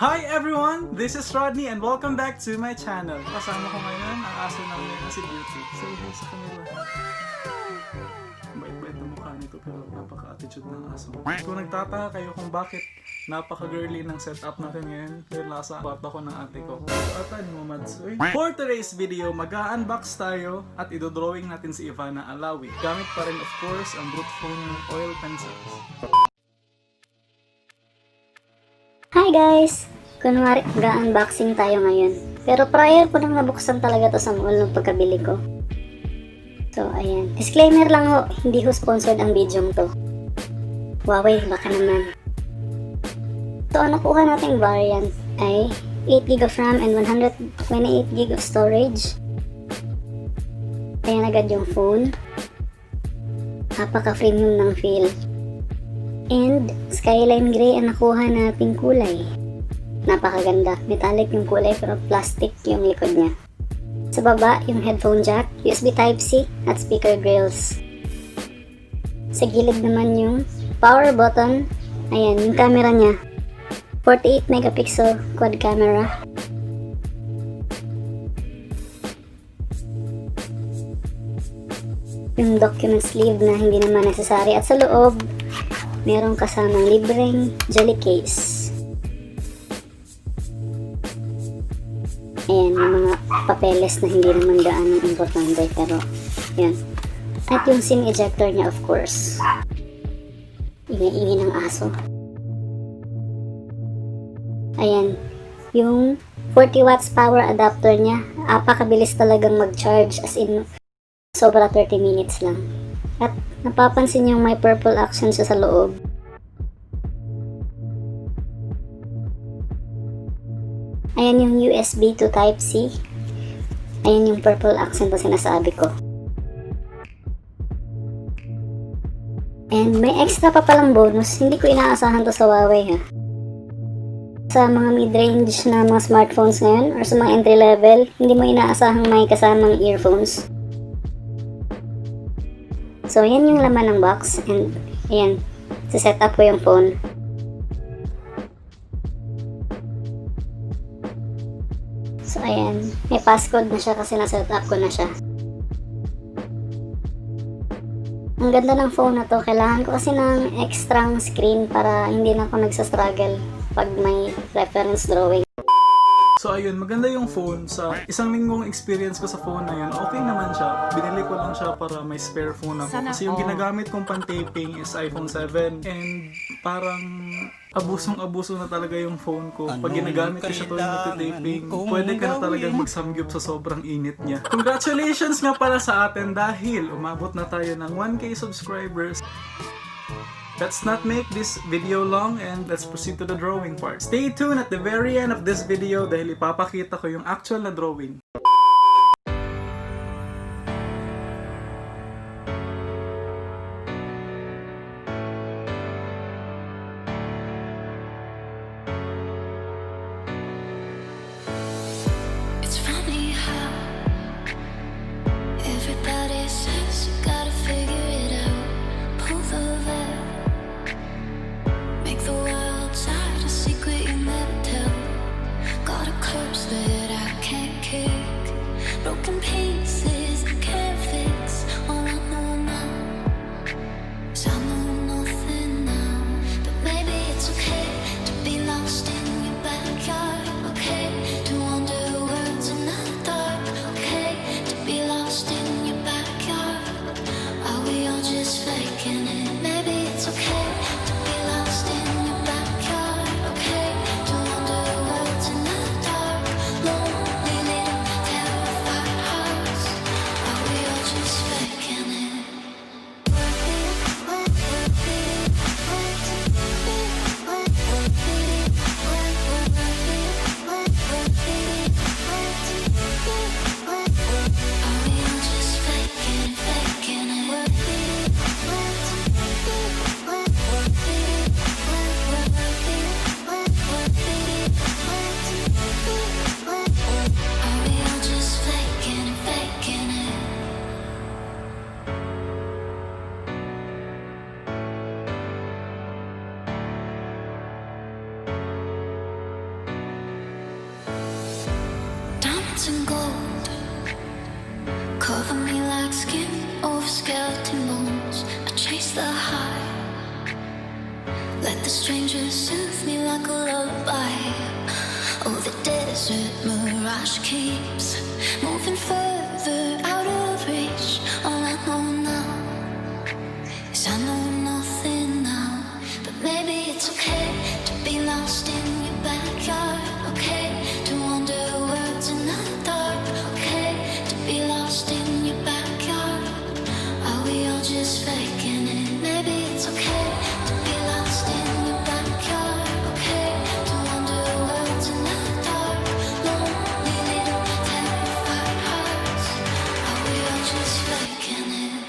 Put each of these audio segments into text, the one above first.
Hi everyone! This is Rodney and welcome back to my channel. Kasama ko ngayon ang aso namin na si Beauty. Say hi sa kanila. Bait-bait na mukha nito pero napaka-attitude ng aso. Kung nagtataka kayo kung bakit napaka-girly ng setup natin ngayon, dahil nasa kwarto ko ng ate ko. Ata ni mo Madsoy. For today's video, mag-unbox tayo at idodrawing natin si Ivana Alawi. Gamit pa rin of course ang Brutfuner oil pencils. Hi guys! Kunwari, mag-unboxing tayo ngayon. Pero prior ko nang nabuksan talaga to sa mall nung pagkabili ko. So, ayan. Disclaimer lang ho, hindi ho sponsored ang video to. Huawei, baka naman. So, ang nakuha nating variant ay 8GB of RAM and 128GB of storage. Ayan agad yung phone. Napaka-premium ng feel. And skyline gray ang nakuha nating kulay. Napakaganda. Metallic yung kulay pero plastic yung likod niya. Sa baba, yung headphone jack, USB Type-C at speaker grills. Sa gilid naman yung power button. Ayan, yung camera niya. 48 megapixel quad camera. Yung document sleeve na hindi naman necessary. At sa loob, merong kasamang libreng jelly case. Ayan, yung mga papeles na hindi naman gaano importante pero yan. At yung SIM ejector niya of course. Ingay-ingay ng aso. Ayan, yung 40 watts power adapter niya. Apakabilis talagang mag-charge as in sobra 30 minutes lang. At napapansin yung may purple accent siya sa loob. Ayan yung USB to Type-C. Ayan yung purple accent na sinasabi ko. And may extra pa palang bonus. Hindi ko inaasahan to sa Huawei ha. Sa mga mid-range na mga smartphones ngayon or sa mga entry level, hindi mo inaasahang may kasamang earphones. So, yan yung laman ng box and ayan, set up ko yung phone. So, ayan, may passcode na siya kasi na-set up ko na siya. Ang ganda ng phone na to, kailangan ko kasi ng extra screen para hindi na ako nagsastruggle pag may reference drawing. So ayun, maganda yung phone. Sa isang linggong experience ko sa phone na yun, okay naman siya. Binili ko lang siya para may spare phone ako. Kasi yung ginagamit kong pan-taping is iPhone 7 and parang abusong-abuso na talaga yung phone ko. Pag ginagamit ko siya tuwing nagtitaping, pwede ka na talagang magsamgyup sa sobrang init niya. Congratulations nga pala sa atin dahil umabot na tayo ng 1K subscribers. Let's not make this video long and let's proceed to the drawing part. Stay tuned at the very end of this video dahil ipapakita ko yung actual na drawing. It's funny how everybody says you gotta figure it out. Pull the veil. Make the wild side a secret you never tell. Got a curse that I can't kill. diamonds and gold cover me like skin over skeleton bones. I chase the high, let the strangers soothe me like a lullaby. Oh, the desert mirage keeps moving further out of reach. All I know now is I know nothing now. But maybe it's okay to be lost in your backyard. Okay to wander words in the dark. Okay to be lost in your backyard. Are we all just faking it? Maybe it's okay to be lost in your backyard. Okay to wander words in the dark. Lonely little terrified hearts. Are we all just faking it?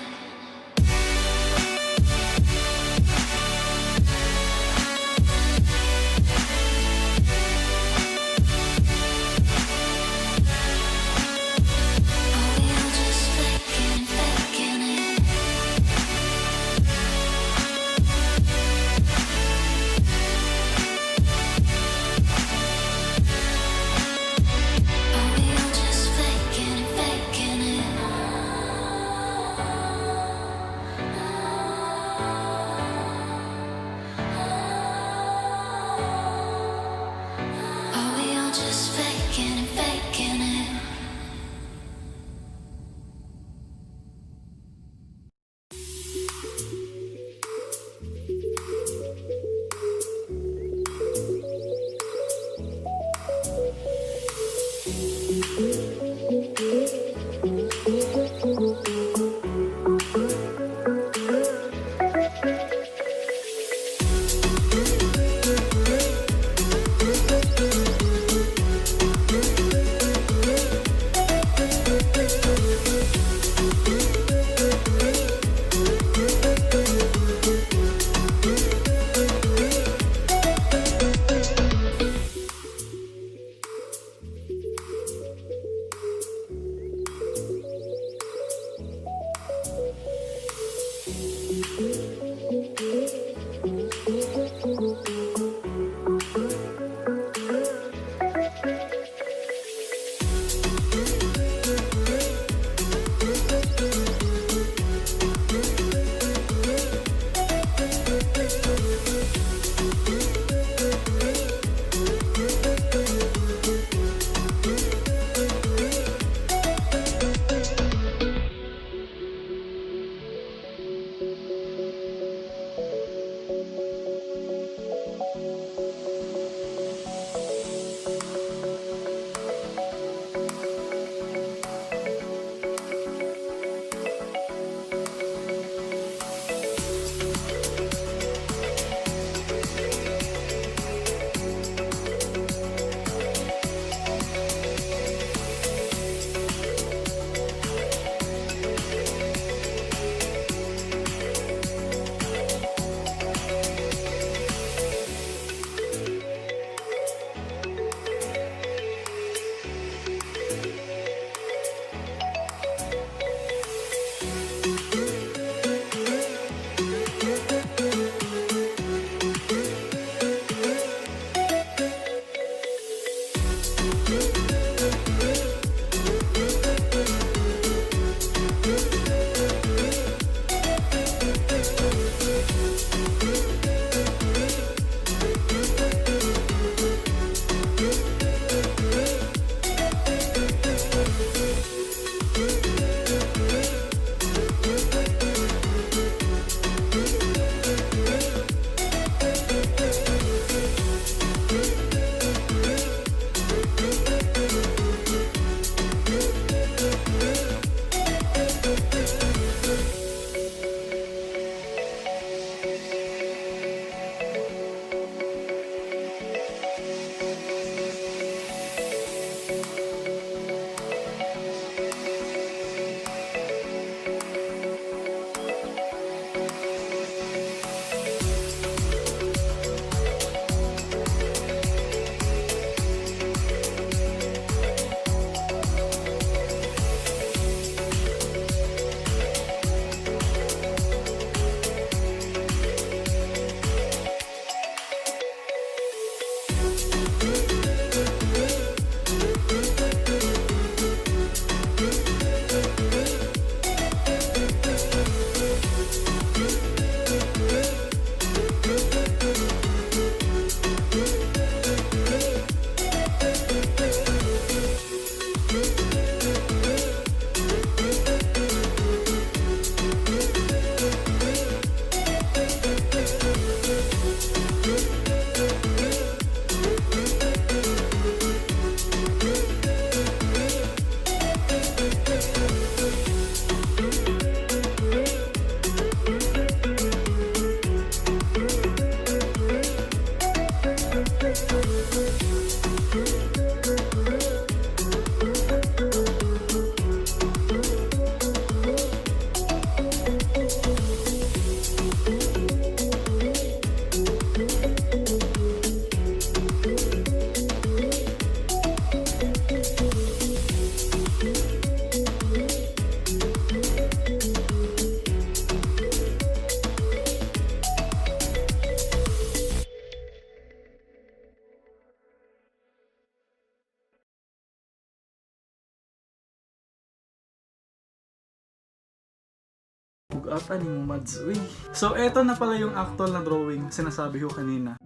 out ani mo mads. Uy. So eto na pala yung actual na drawing sinasabi ko kanina.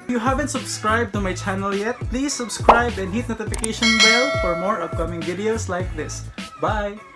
If you haven't subscribed to my channel yet, please subscribe and hit notification bell for more upcoming videos like this. Bye!